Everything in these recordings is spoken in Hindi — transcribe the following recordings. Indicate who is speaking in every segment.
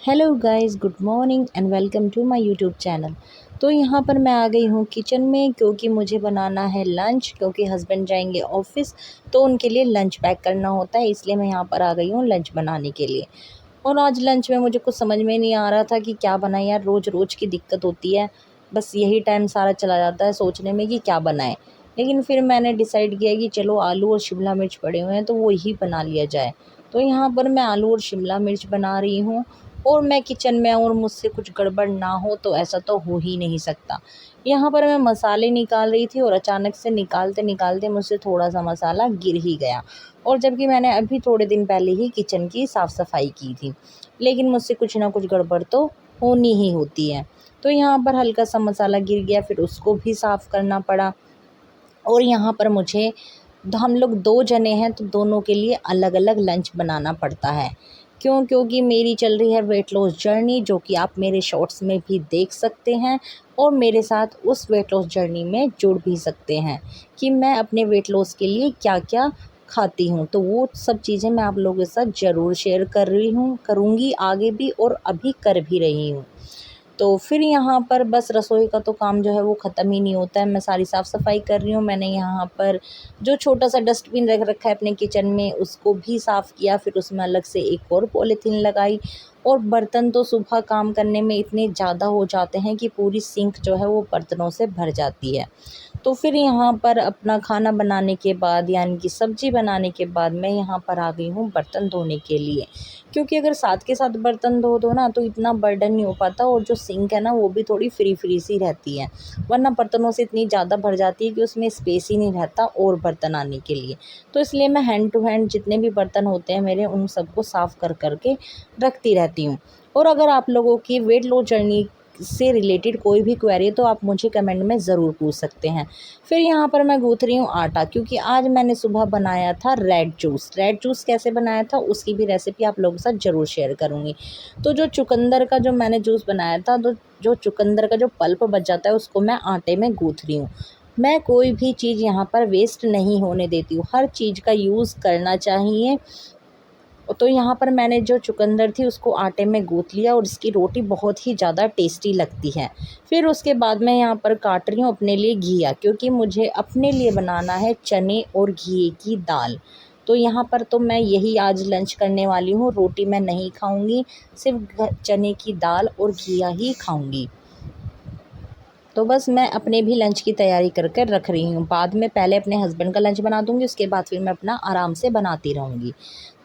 Speaker 1: Hello guys, good morning and welcome to my YouTube channel. तो यहाँ पर मैं आ गई हूँ किचन में क्योंकि मुझे बनाना है लंच, क्योंकि हस्बैंड जाएंगे ऑफिस तो उनके लिए लंच पैक करना होता है, इसलिए मैं यहाँ पर आ गई हूँ लंच बनाने के लिए। और आज लंच में मुझे कुछ समझ में नहीं आ रहा था कि क्या बनाएं यार, रोज़ रोज़ की दिक्कत होती है। बस यही टाइम सारा चला जाता है सोचने में कि क्या बनाएं। लेकिन फिर मैंने डिसाइड किया कि चलो आलू और शिमला मिर्च पड़े हुए हैं तो वो ही बना लिया जाए। तो यहाँ पर मैं आलू और शिमला मिर्च बना रही हूँ और मैं किचन में और मुझसे कुछ गड़बड़ ना हो तो ऐसा तो हो ही नहीं सकता। यहाँ पर मैं मसाले निकाल रही थी और अचानक से निकालते निकालते मुझसे थोड़ा सा मसाला गिर ही गया, और जबकि मैंने अभी थोड़े दिन पहले ही किचन की साफ़ सफाई की थी। लेकिन मुझसे कुछ ना कुछ गड़बड़ तो होनी ही होती है। तो यहाँ पर हल्का सा मसाला गिर गया, फिर उसको भी साफ़ करना पड़ा। और यहाँ पर मुझे हम लोग 2 जने हैं तो दोनों के लिए अलग-अलग लंच बनाना पड़ता है। क्योंकि मेरी चल रही है वेट लॉस जर्नी, जो कि आप मेरे शॉर्ट्स में भी देख सकते हैं और मेरे साथ उस वेट लॉस जर्नी में जुड़ भी सकते हैं कि मैं अपने वेट लॉस के लिए क्या-क्या खाती हूँ। तो वो सब चीज़ें मैं आप लोगों के साथ ज़रूर शेयर कर रही हूँ, करूँगी आगे भी और अभी कर भी रही हूँ। तो फिर यहाँ पर बस रसोई का तो काम जो है वो ख़त्म ही नहीं होता है। मैं सारी साफ़-सफ़ाई कर रही हूँ। मैंने यहाँ पर जो छोटा-सा डस्टबिन रख रखा है अपने किचन में, उसको भी साफ़ किया, फिर उसमें अलग से एक और पॉलीथीन लगाई। और बर्तन तो सुबह काम करने में इतने ज़्यादा हो जाते हैं कि पूरी सिंक जो है वो बर्तनों से भर जाती है। तो फिर यहाँ पर अपना खाना बनाने के बाद, यानी कि सब्ज़ी बनाने के बाद, मैं यहाँ पर आ गई हूँ बर्तन धोने के लिए। क्योंकि अगर साथ के साथ बर्तन धो दो ना तो इतना बर्डन नहीं हो पाता, और जो सिंक है ना वो भी थोड़ी फ्री सी रहती है। वरना बर्तनों से इतनी ज़्यादा भर जाती है कि उसमें स्पेस ही नहीं रहता और बर्तन आने के लिए। तो इसलिए मैं हैंड टू हैंड जितने भी बर्तन होते हैं मेरे, उन सबको साफ़ कर के रखती रहती हूँ। और अगर आप लोगों की वेट लॉस जर्नी से रिलेटेड कोई भी क्वेरी है तो आप मुझे कमेंट में ज़रूर पूछ सकते हैं। फिर यहाँ पर मैं गूँथ रही हूँ आटा, क्योंकि आज मैंने सुबह बनाया था रेड जूस। रेड जूस कैसे बनाया था उसकी भी रेसिपी आप लोगों के साथ ज़रूर शेयर करूँगी। तो जो चुकंदर का जो मैंने जूस बनाया था, तो जो चुकंदर का जो पल्प बच जाता है उसको मैं आटे में गूँथ रही हूँ। मैं कोई भी चीज़ यहाँ पर वेस्ट नहीं होने देती हूँ, हर चीज़ का यूज़ करना चाहिए। तो यहाँ पर मैंने जो चुकंदर थी उसको आटे में गूँथ लिया और इसकी रोटी बहुत ही ज़्यादा टेस्टी लगती है। फिर उसके बाद मैं यहाँ पर काट रही हूँ अपने लिए घिया, क्योंकि मुझे अपने लिए बनाना है चने और घिए की दाल। तो यहाँ पर तो मैं यही आज लंच करने वाली हूँ, रोटी मैं नहीं खाऊँगी, सिर्फ़ चने की दाल और घिया ही खाऊँगी। तो बस मैं अपने भी लंच की तैयारी कर कर रख रही हूँ। बाद में पहले अपने हस्बैंड का लंच बना दूँगी, उसके बाद फिर मैं अपना आराम से बनाती रहूँगी।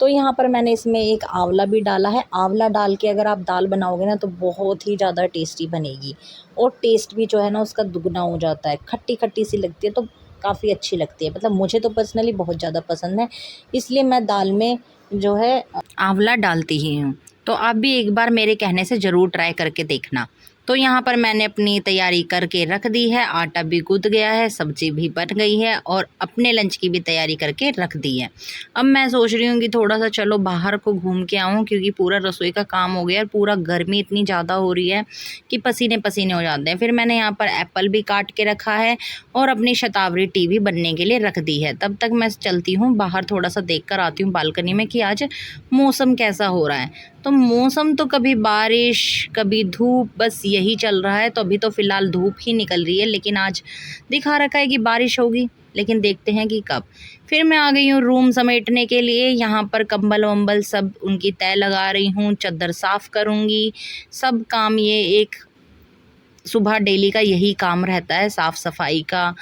Speaker 1: तो यहाँ पर मैंने इसमें एक आंवला भी डाला है। आंवला डाल के अगर आप दाल बनाओगे ना तो बहुत ही ज़्यादा टेस्टी बनेगी, और टेस्ट भी जो है ना उसका दुगना हो जाता है। खट्टी-खट्टी सी लगती है तो काफ़ी अच्छी लगती है। मतलब मुझे तो पर्सनली बहुत ज़्यादा पसंद है, इसलिए मैं दाल में जो है आंवला डालती ही हूँ। तो आप भी एक बार मेरे कहने से ज़रूर ट्राई करके देखना। तो यहाँ पर मैंने अपनी तैयारी करके रख दी है, आटा भी गूँथ गया है, सब्ज़ी भी बन गई है और अपने लंच की भी तैयारी करके रख दी है। अब मैं सोच रही हूँ कि थोड़ा-सा चलो बाहर को घूम के आऊँ, क्योंकि पूरा रसोई का काम हो गया है, पूरा गर्मी इतनी ज़्यादा हो रही है कि पसीने-पसीने हो जाते हैं। फिर मैंने यहाँ पर एप्पल भी काट के रखा है और अपनी शतावरी टी भी बनने के लिए रख दी है। तब तक मैं चलती हूँ बाहर, थोड़ा-सा देख कर आती हूँ बालकनी में कि आज मौसम कैसा हो रहा है। तो मौसम तो कभी बारिश कभी धूप, बस यही चल रहा है। तो अभी तो फ़िलहाल धूप ही निकल रही है, लेकिन आज दिखा रखा है कि बारिश होगी, लेकिन देखते हैं कि कब। फिर मैं आ गई हूँ रूम समेटने के लिए। यहाँ पर कंबल-वंबल सब उनकी तह लगा रही हूँ, चद्दर साफ़ करूँगी। सब काम ये एक सुबह डेली का यही काम रहता है, साफ़ सफाई का।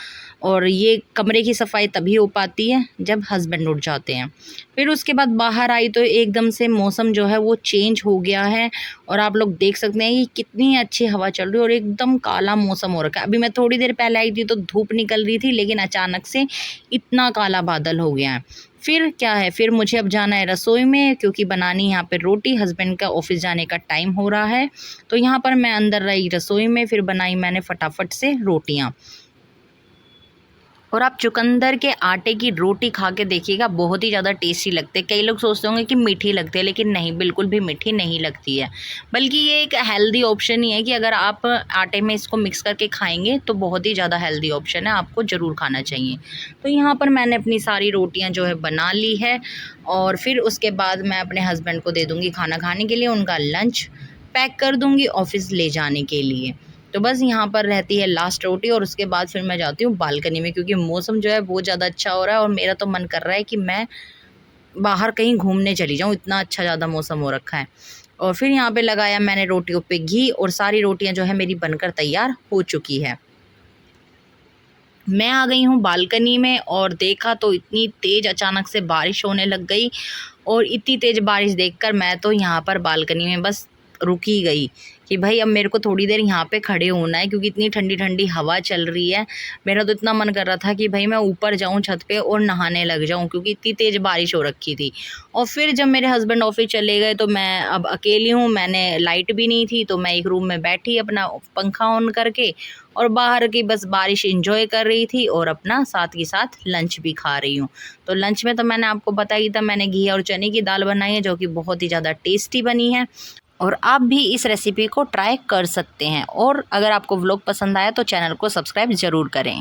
Speaker 1: और ये कमरे की सफाई तभी हो पाती है जब हस्बैंड उठ जाते हैं। फिर उसके बाद बाहर आई तो एकदम से मौसम जो है वो चेंज हो गया है, और आप लोग देख सकते हैं कि कितनी अच्छी हवा चल रही है और एकदम काला मौसम हो रखा है। अभी मैं थोड़ी देर पहले आई थी तो धूप निकल रही थी, लेकिन अचानक से इतना काला बादल हो गया है। फिर क्या है, फिर मुझे अब जाना है रसोई में, क्योंकि बनानी यहाँ पे रोटी, हस्बैंड का ऑफिस जाने का टाइम हो रहा है। तो यहाँ पर मैं अंदर रही रसोई में, फिर बनाई मैंने फटाफट से रोटियाँ। और आप चुकंदर के आटे की रोटी खा के देखिएगा, बहुत ही ज़्यादा टेस्टी लगते हैं। कई लोग सोचते होंगे कि मीठी लगती है, लेकिन नहीं, बिल्कुल भी मीठी नहीं लगती है। बल्कि ये एक हेल्दी ऑप्शन ही है कि अगर आप आटे में इसको मिक्स करके खाएंगे तो बहुत ही ज़्यादा हेल्दी ऑप्शन है, आपको ज़रूर खाना चाहिए। तो यहाँ पर मैंने अपनी सारी रोटियाँ जो है बना ली है, और फिर उसके बाद मैं अपने हस्बैंड को दे दूँगी खाना खाने के लिए, उनका लंच पैक कर दूँगी ऑफ़िस ले जाने के लिए। तो बस यहाँ पर रहती है लास्ट रोटी और उसके बाद फिर मैं जाती हूँ बालकनी में, क्योंकि मौसम जो है बहुत ज़्यादा अच्छा हो रहा है और मेरा तो मन कर रहा है कि मैं बाहर कहीं घूमने चली जाऊँ, इतना अच्छा ज़्यादा मौसम हो रखा है। और फिर यहाँ पे लगाया मैंने रोटियों पे घी और सारी रोटियाँ जो है मेरी बनकर तैयार हो चुकी है। मैं आ गई हूँ बालकनी में और देखा तो इतनी तेज़ अचानक से बारिश होने लग गई और इतनी तेज़ बारिश देखकर मैं तो यहाँ पर बालकनी में बस रुक ही गई कि भाई अब मेरे को थोड़ी देर यहाँ पे खड़े होना है, क्योंकि इतनी ठंडी ठंडी हवा चल रही है। मेरा तो इतना मन कर रहा था कि भाई मैं ऊपर जाऊँ छत पे और नहाने लग जाऊँ, क्योंकि इतनी तेज़ बारिश हो रखी थी। और फिर जब मेरे हस्बैंड ऑफिस चले गए तो मैं अब अकेली हूँ, मैंने लाइट भी नहीं थी तो मैं एक रूम में बैठी अपना पंखा ऑन करके और बाहर की बस बारिश एंजॉय कर रही थी और अपना साथ ही साथ लंच भी खा रही हूँ। तो लंच में तो मैंने आपको बताया ही था, मैंने घी और चने की दाल बनाई है जो कि बहुत ही ज़्यादा टेस्टी बनी है और आप भी इस रेसिपी को ट्राई कर सकते हैं। और अगर आपको व्लॉग पसंद आया तो चैनल को सब्सक्राइब ज़रूर करें।